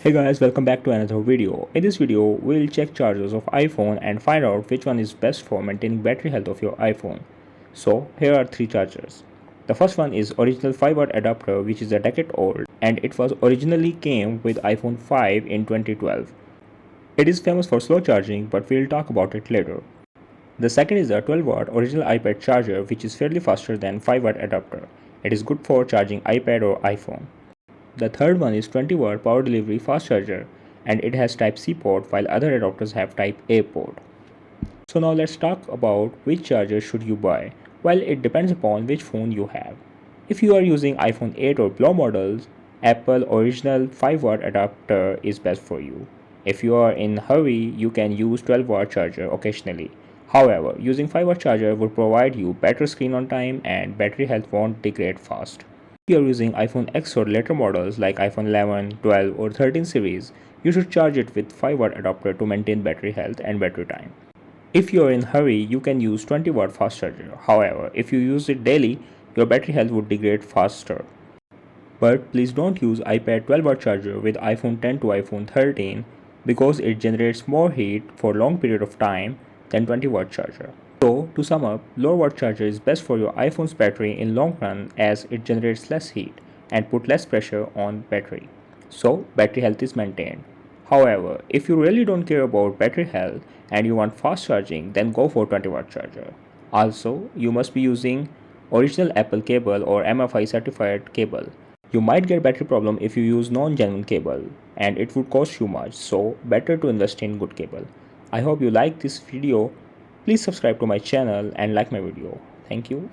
Hey guys, welcome back to another video. In this video, we'll check chargers of iPhone and find out which one is best for maintaining battery health of your iPhone. So, here are three chargers. The first one is original 5-watt adapter, which is a decade old, and it was originally came with iPhone 5 in 2012. It is famous for slow charging, but we'll talk about it later. The second is a 12-watt original iPad charger, which is fairly faster than 5-watt adapter. It is good for charging iPad or iPhone. The third one is 20-watt power delivery fast charger, and it has Type-C port while other adapters have Type-A port. So now let's talk about which charger should you buy. Well, it depends upon which phone you have. If you are using iPhone 8 or below models, Apple original 5-watt adapter is best for you. If you are in a hurry, you can use 12-watt charger occasionally. However, using 5-watt charger would provide you better screen on time and battery health won't degrade fast. If you are using iPhone X or later models like iPhone 11, 12 or 13 series, you should charge it with 5-watt adapter to maintain battery health and battery time. If you are in a hurry, you can use 20-watt fast charger. However, if you use it daily, your battery health would degrade faster. But please don't use iPad 12-watt charger with iPhone 10 to iPhone 13 because it generates more heat for long period of time than 20-watt charger. So, to sum up, low watt charger is best for your iPhone's battery in long run as it generates less heat and put less pressure on battery. So, battery health is maintained. However, if you really don't care about battery health and you want fast charging, then go for 20-watt charger. Also, you must be using original Apple cable or MFI certified cable. You might get battery problem if you use non-genuine cable and it would cost you much, so better to invest in good cable. I hope you like this video. Please subscribe to my channel and like my video. Thank you.